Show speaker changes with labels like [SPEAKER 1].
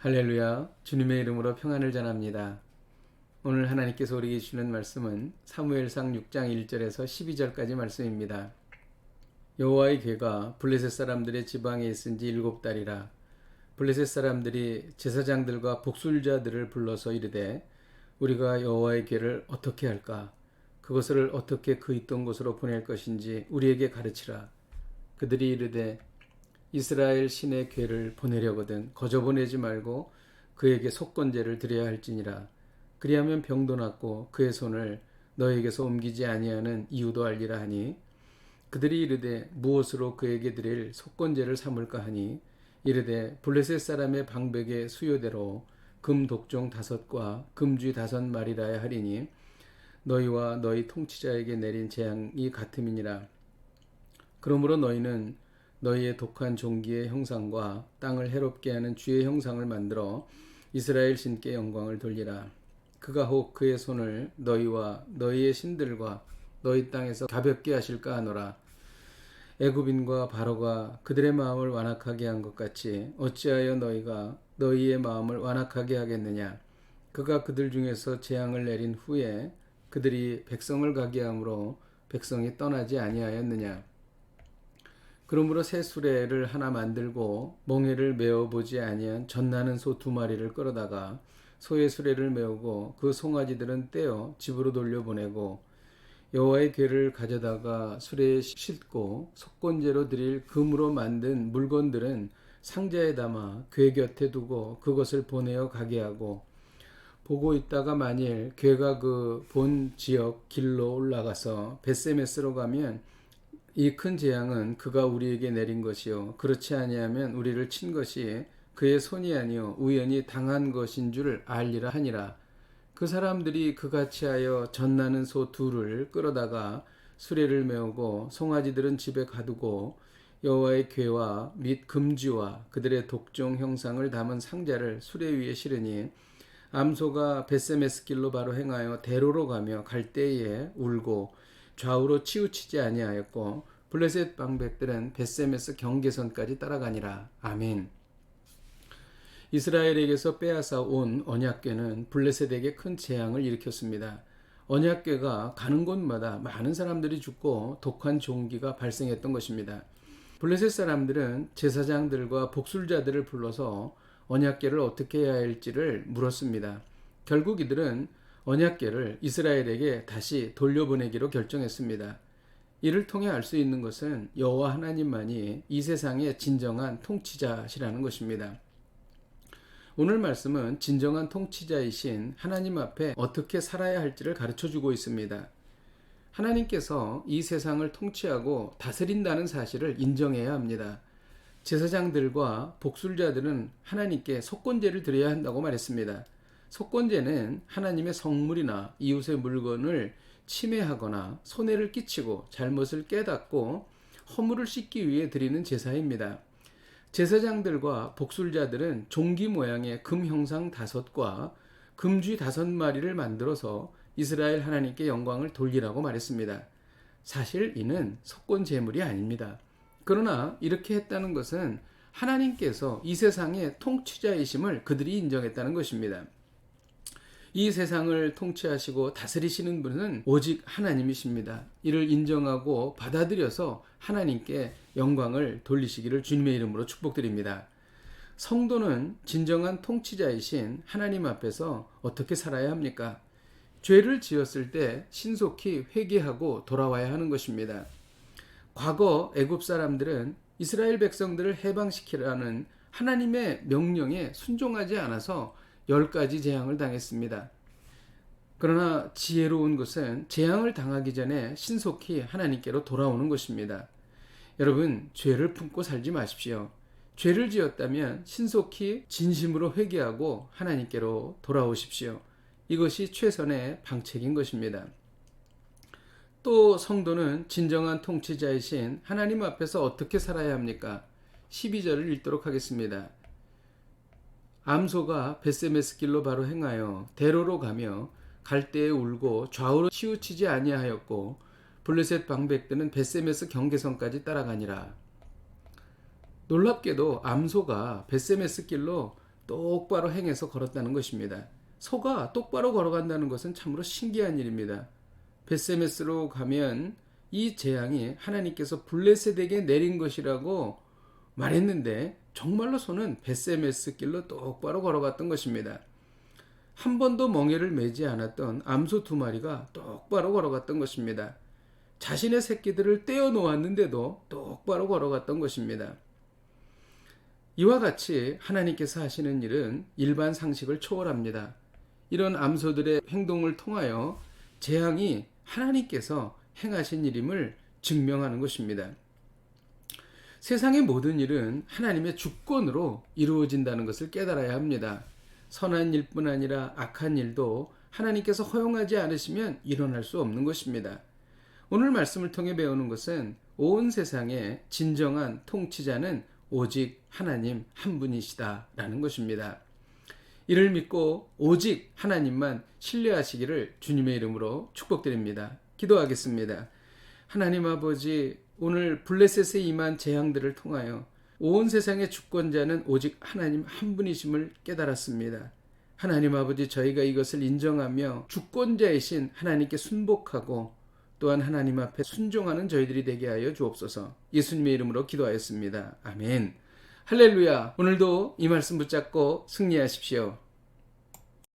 [SPEAKER 1] 할렐루야, 주님의 이름으로 평안을 전합니다. 오늘 하나님께서 우리에게 주시는 말씀은 사무엘상 6장 1절에서 12절까지 말씀입니다. 여호와의 궤가 블레셋 사람들의 지방에 있은 지 7달이라. 블레셋 사람들이 제사장들과 복술자들을 불러서 이르되 우리가 여호와의 궤를 어떻게 할까? 그것을 어떻게 그 있던 곳으로 보낼 것인지 우리에게 가르치라. 그들이 이르되 이스라엘 신의 궤를 보내려거든 거저 보내지 말고 그에게 속건제를 드려야 할지니라. 그리하면 병도 낫고 그의 손을 너에게서 옮기지 아니하는 이유도 알리라 하니, 그들이 이르되 무엇으로 그에게 드릴 속건제를 삼을까 하니, 이르되 블레셋 사람의 방백의 수요대로 금 독종 5과 금쥐 5마리라야 하리니 너희와 너희 통치자에게 내린 재앙이 같음이니라. 그러므로 너희는 너희의 독한 종기의 형상과 땅을 해롭게 하는 쥐의 형상을 만들어 이스라엘 신께 영광을 돌리라. 그가 혹 그의 손을 너희와 너희의 신들과 너희 땅에서 가볍게 하실까 하노라. 애굽인과 바로가 그들의 마음을 완악하게 한 것 같이 어찌하여 너희가 너희의 마음을 완악하게 하겠느냐. 그가 그들 중에서 재앙을 내린 후에 그들이 백성을 가게 함으로 백성이 떠나지 아니하였느냐. 그러므로 새 수레를 하나 만들고 멍에를 메어보지 아니한 젖나는 소 2마리를 끌어다가 소의 수레를 메우고 그 송아지들은 떼어 집으로 돌려보내고 여호와의 궤를 가져다가 수레에 싣고 속건제로 드릴 금으로 만든 물건들은 상자에 담아 궤 곁에 두고 그것을 보내어 가게 하고, 보고 있다가 만일 궤가 그 본 지역 길로 올라가서 벳세메스로 가면 이 큰 재앙은 그가 우리에게 내린 것이요 그렇지 아니하면 우리를 친 것이 그의 손이 아니요 우연히 당한 것인 줄 알리라 하니라. 그 사람들이 그같이 하여 젖나는 소 2를 끌어다가 수레를 메우고 송아지들은 집에 가두고 여호와의 궤와 및 금쥐와 그들의 독종 형상을 담은 상자를 수레 위에 실으니, 암소가 벳세메스 길로 바로 행하여 대로로 가며 갈 때에 울고 좌우로 치우치지 아니하였고 블레셋 방백들은 벳세메스 경계선까지 따라가니라. 아멘. 이스라엘에게서 빼앗아 온 언약궤는 블레셋에게 큰 재앙을 일으켰습니다. 언약궤가 가는 곳마다 많은 사람들이 죽고 독한 종기가 발생했던 것입니다. 블레셋 사람들은 제사장들과 복술자들을 불러서 언약궤를 어떻게 해야 할지를 물었습니다. 결국 이들은 언약궤를 이스라엘에게 다시 돌려보내기로 결정했습니다. 이를 통해 알 수 있는 것은 여호와 하나님만이 이 세상의 진정한 통치자시라는 것입니다. 오늘 말씀은 진정한 통치자이신 하나님 앞에 어떻게 살아야 할지를 가르쳐주고 있습니다. 하나님께서 이 세상을 통치하고 다스린다는 사실을 인정해야 합니다. 제사장들과 복술자들은 하나님께 속건제를 드려야 한다고 말했습니다. 속건제는 하나님의 성물이나 이웃의 물건을 침해하거나 손해를 끼치고 잘못을 깨닫고 허물을 씻기 위해 드리는 제사입니다. 제사장들과 복술자들은 종기 모양의 금 형상 5과 금쥐 5마리를 만들어서 이스라엘 하나님께 영광을 돌리라고 말했습니다. 사실 이는 속건 제물이 아닙니다. 그러나 이렇게 했다는 것은 하나님께서 이 세상의 통치자이심을 그들이 인정했다는 것입니다. 이 세상을 통치하시고 다스리시는 분은 오직 하나님이십니다. 이를 인정하고 받아들여서 하나님께 영광을 돌리시기를 주님의 이름으로 축복드립니다. 성도는 진정한 통치자이신 하나님 앞에서 어떻게 살아야 합니까? 죄를 지었을 때 신속히 회개하고 돌아와야 하는 것입니다. 과거 애굽 사람들은 이스라엘 백성들을 해방시키라는 하나님의 명령에 순종하지 않아서 10가지 재앙을 당했습니다. 그러나 지혜로운 것은 재앙을 당하기 전에 신속히 하나님께로 돌아오는 것입니다. 여러분, 죄를 품고 살지 마십시오. 죄를 지었다면 신속히 진심으로 회개하고 하나님께로 돌아오십시오. 이것이 최선의 방책인 것입니다. 또 성도는 진정한 통치자이신 하나님 앞에서 어떻게 살아야 합니까? 12절을 읽도록 하겠습니다. 암소가 벳세메스 길로 바로 행하여 대로로 가며 갈 때에 울고 좌우로 치우치지 아니하였고 블레셋 방백들은 벳세메스 경계선까지 따라가니라. 놀랍게도 암소가 벳세메스 길로 똑바로 행해서 걸었다는 것입니다. 소가 똑바로 걸어간다는 것은 참으로 신기한 일입니다. 벳세메스로 가면 이 재앙이 하나님께서 블레셋에게 내린 것이라고 말했는데 정말로 소는 벳세메스 길로 똑바로 걸어갔던 것입니다. 한 번도 멍에를 매지 않았던 암소 2마리가 똑바로 걸어갔던 것입니다. 자신의 새끼들을 떼어 놓았는데도 똑바로 걸어갔던 것입니다. 이와 같이 하나님께서 하시는 일은 일반 상식을 초월합니다. 이런 암소들의 행동을 통하여 재앙이 하나님께서 행하신 일임을 증명하는 것입니다. 세상의 모든 일은 하나님의 주권으로 이루어진다는 것을 깨달아야 합니다. 선한 일뿐 아니라 악한 일도 하나님께서 허용하지 않으시면 일어날 수 없는 것입니다. 오늘 말씀을 통해 배우는 것은 온 세상의 진정한 통치자는 오직 하나님 한 분이시다라는 것입니다. 이를 믿고 오직 하나님만 신뢰하시기를 주님의 이름으로 축복드립니다. 기도하겠습니다. 하나님 아버지, 오늘 블레셋에 임한 재앙들을 통하여 온 세상의 주권자는 오직 하나님 한 분이심을 깨달았습니다. 하나님 아버지, 저희가 이것을 인정하며 주권자이신 하나님께 순복하고 또한 하나님 앞에 순종하는 저희들이 되게 하여 주옵소서. 예수님의 이름으로 기도하였습니다. 아멘. 할렐루야. 오늘도 이 말씀 붙잡고 승리하십시오.